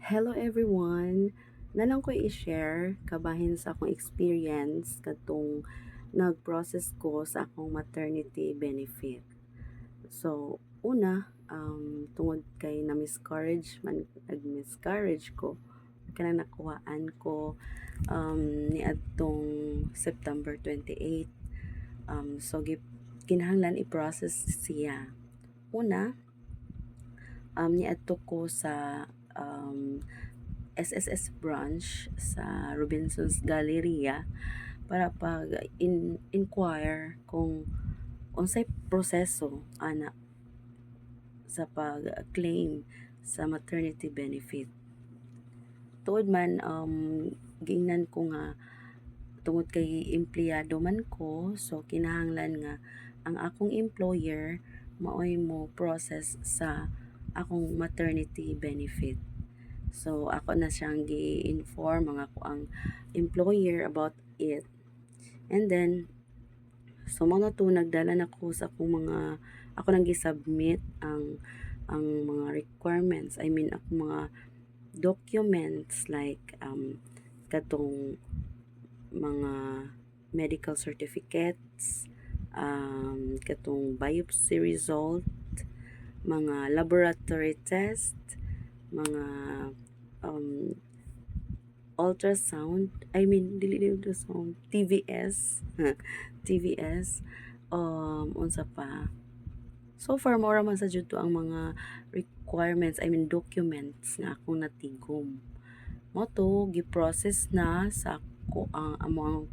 Hello everyone! Nalang ko i-share kabahin sa akong experience katong nag-process ko sa akong maternity benefit. So, una, tungod kay na-miscarriage man, nag-miscarriage ko, kanang nakuhaan ko ni adtong September 28. Kinahanglan i-process siya. Una, niadto ko sa SSS branch sa Robinson's Galleria para inquire kung unsay proseso ana sa pag-claim sa maternity benefit. Tuod man giingnan ko nga tungod kay empleyado man ko, so kinahanglan nga ang akong employer maoy mo process sa akong maternity benefit. So, ako na siyang gi-inform mga ko ang employer about it. And then, so mga to nagdala na ko sa akong mga, ako nang gi-submit ang mga requirements. I mean, akong mga documents like katong mga medical certificates, katong biopsy result, mga laboratory test, mga um, ultrasound, dili ultrasound, TVS, TVS, unsa pa. So far, mora man sa jud to ang mga requirements, documents nga akong natigom. Mo to, gi-process na sa ako ang among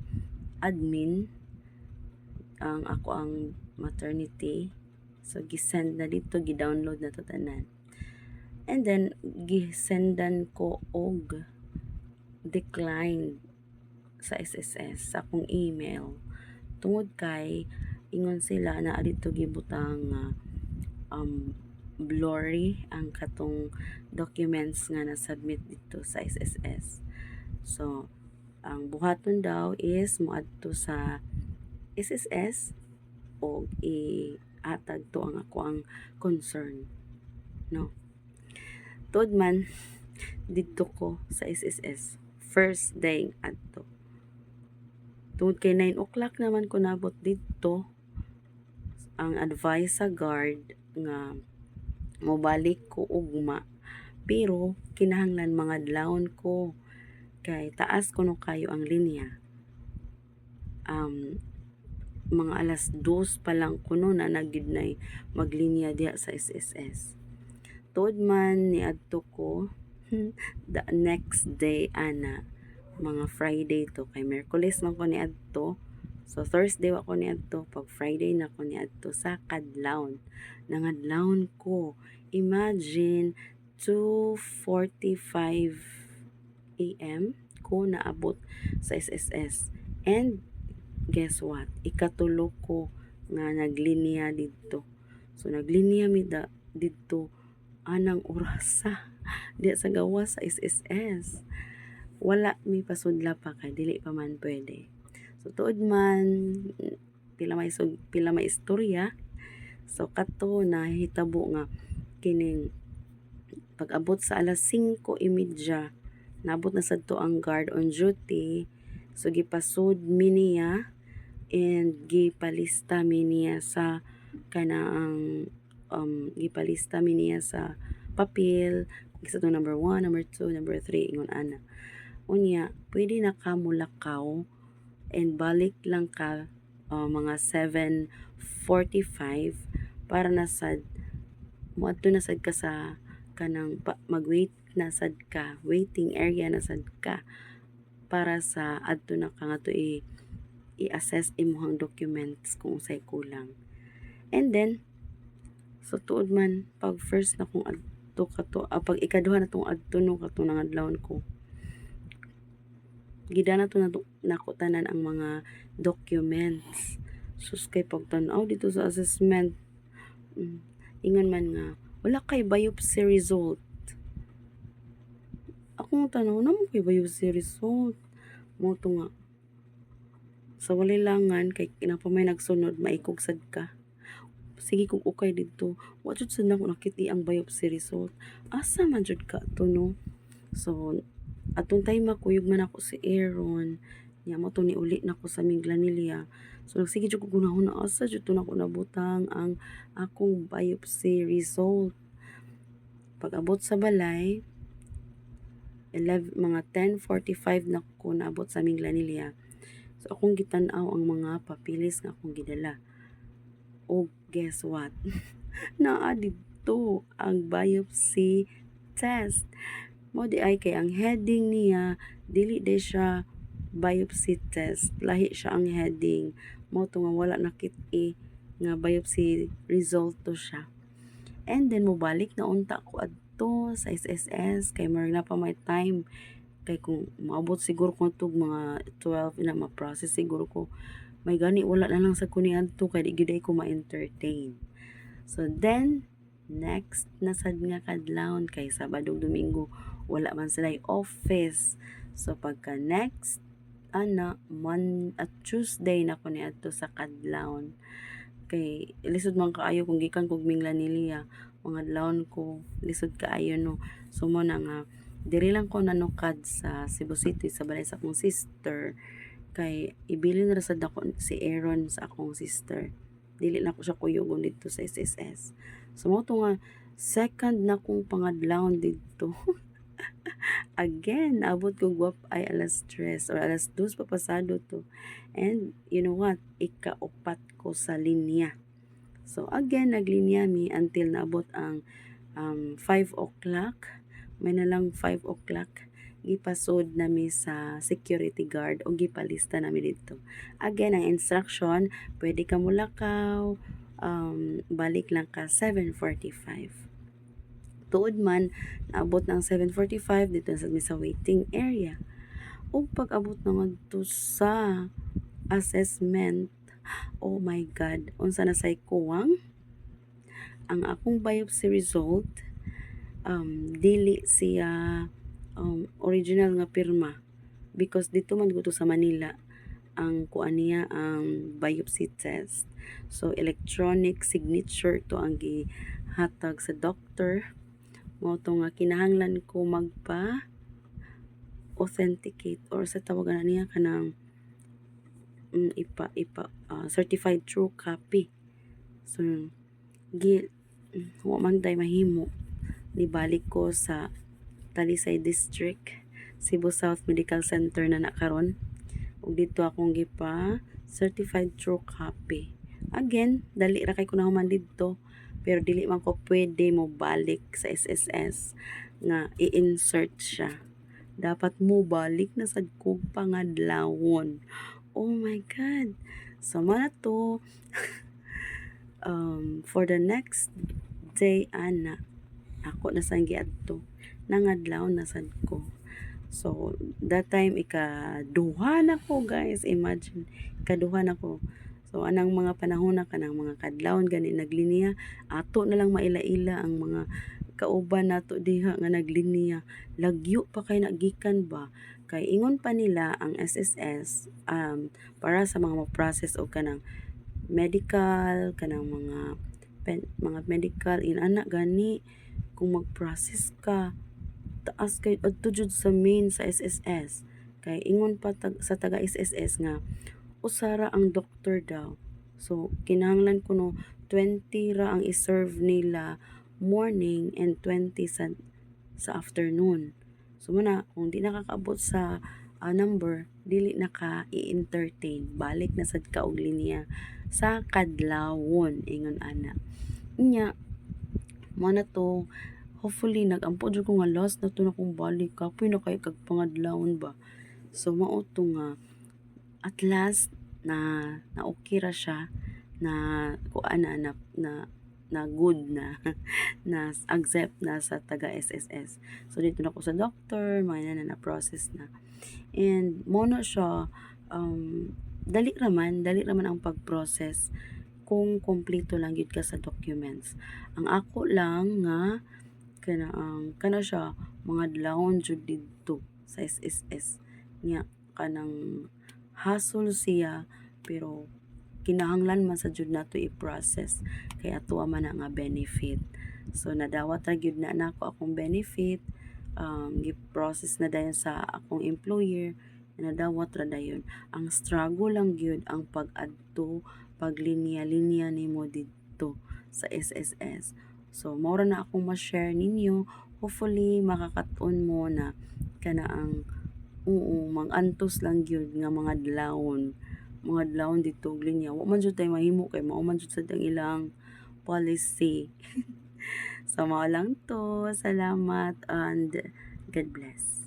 admin, ang ako ang maternity. So, gi-send na dito, gi-download na to tanan. And then, gi-sendan ko og decline sa SSS sa akong email tungod kay ingon sila na adito gibutang blurry ang katong documents nga na-submit dito sa SSS. So, ang buhaton daw is moadto sa SSS o ihatag to ang ako ang concern. No? Tuod man, dito ko sa SSS. First day adto. Tungod kay 9 o'clock naman ko nabot dito, ang advice sa guard nga mobalik ko ugma. Pero kinahanglan mga adlawon ko kay taas kuno kayo ang linya. Mga alas 2 pa lang kuno na nagid maglinya diha sa SSS. Tuod man ni adto ko the next day ana mga Friday to kay Miyerkules man ko ni adto. So Thursday wa ko ni adto, pag Friday na ko ni adto sa kadlawon. Nangadlawon ko. Imagine 2:45 AM ko naabot sa SSS. And guess what? Ikatulo ko nga naglinya dito. So naglinya mi dito anang orasa diya sa gawas sa SSS. Wala mi pasudla pa kay dili pa man pwede. So tuod man pila may istorya. So kato na hitabo nga kining pag-abot sa alas 5:30 nabot na sadto ang guard on duty. So gipasud mi niya and gipalista mi niya sa kanaang gipalista mi niya sa papel isa to number 1, number 2, number 3 ingon ana. Unya, pwede na ka mulakaw and balik lang ka mga 7:45 para nasad moadto na sad ka sa kanang mag-wait na sad ka, waiting area na sad ka para sa adto na ka nga to i-assess imong documents kung unsay kulang. And then so tuod man pag first na kung adto kato pag ikaduha na tong adto no katong nangadlawon ko gidana to nako tanan ang mga documents. Sus kay pagtan-aw dito sa assessment, ingon man nga wala kay biopsy result. Akong tanaw namo kay biopsy result. Mo to nga sa walilangan kay kinapamay nagsunod maikog sad ka. Sige kung okay dito. Wa jud sad nako nakiti ang biopsy result. Asa man jud ka to no? So atong time makuyog man ako si Aaron nya mo to ni uli na ko sa Minglanilla. So nagsige jud ko gunahon na asa jud to nako nabutang ang akong biopsy result. Pag abot sa balay 11 mga 10:45 na ko naabot sa Minglanilla. So akong gitan-aw ang mga papilis nga akong gidala. O guess what? Naa dito ang biopsy test. Mo di ay kay ang heading niya dili day siya biopsy test, lahi siya ang heading. Mo to nga wala nakit-i nga biopsy result to siya. And then mobalik na unta ko adto sa SSS kay marag na pa may time kay kung maabot siguro ko tug mga 12 na ma-process siguro ko may gani wala na lang sa kunian to kay di gyud ko ma-entertain. So then next na sad nga kadlawon kay Sabado Domingo wala man sila office. So pagka next at Tuesday na ko ni adto sa kadlawon kay lisod man kaayo kung gikan kog Minglanilla mga adlawon ko lisod kaayo no. So mo na nga diri lang ko nanukad sa Cebu City sa balay sa akong sister kay ibilin ra sad ako si Aaron sa akong sister. Dili na ko siya kuyogon dito sa SSS. So mo to nga second na kong pangadlawon dito. Again, abot ko guwap ay alas 3 or alas 2 papasado to. And you know what? Ikaupat ko sa linya. So again, naglinya mi until naabot ang 5 o'clock. May na lang 5 o'clock. Gipasod nami sa security guard o gipalista nami dito. Again, ang instruction, pwede ka mulakaw, balik lang ka 7:45. Tuod man, naabot ng 7:45 dito sa waiting area. O pag-abot naman to sa assessment, oh my God, unsa na say kuwang? Ang akong biopsy result, dili siya original nga pirma. Because dito man gusto sa Manila, ang kuan niya ang biopsy test. So electronic signature to ang gihatag sa doctor. Mo to nga kinahanglan ko magpa authenticate or sa tawagan niya kanang certified true copy. So wa man tay mahimo nibalik ko sa Talisay District Cebu South Medical Center na nakaron ug dito akong gipa certified true copy. Again, dali ra kay kunahuman didto pero dili man ko pwede mo balik sa SSS nga i-insert siya. Dapat mo balik na sad kog pangadlawon. Oh my God. So man to for the next day ako na sang giadto nangadlawon na sad ko. So that time ikaduha na ko guys, imagine ikaduha na ko. So anang mga panahon na kanang mga kadlawon gani naglinya ato na lang maila-ila ang mga kauban nato diha nga naglinya lagyo pa kay nagikan ba kay ingon pa nila ang SSS para sa mga process o kanang medical kanang mga medical inana gani kung mag-process ka taas kay adto jud sa main sa SSS kay ingon pa sa taga SSS nga usara ang doktor daw. So, kinahanglan ko no, 20 ra ang iserve nila morning and 20 sa afternoon. So, muna, kung di nakakaabot sa number, dili na ka i-entertain. Balik na sad ka og linya sa kadlawon, ingon ana. Nya, mana to, hopefully, nag-ampo dyan ko nga last na to na kong balik. Kapoy na kay kag pangadlawon ba. So, mao to nga, at last na okay ra siya na kuan na good na na accept na sa taga SSS. So dito na ko sa doctor, mga na process na. And mo na siya dali raman ang pag-process kung kompleto lang gid ka sa documents. Ang ako lang nga kana siya mga adlawon jud didto sa SSS nya kanang hassle siya pero kinahanglan man sa jud nato i-process kay ato man nga benefit. So nadawat ra gyud na nako akong benefit gi-process na dayon sa akong employer, nadawat ra dayon. Ang struggle lang gyud ang pag-adto, paglinya-linya nimo didto sa SSS. So mao ra na akong ma-share ninyo. Hopefully makakaton mo na kana ang mag-antos lang gyud nga mga adlawon dito og linya. Wa man jud tay mahimo kay mao man jud sad ang ilang policy. So mao lang to. Salamat and God bless.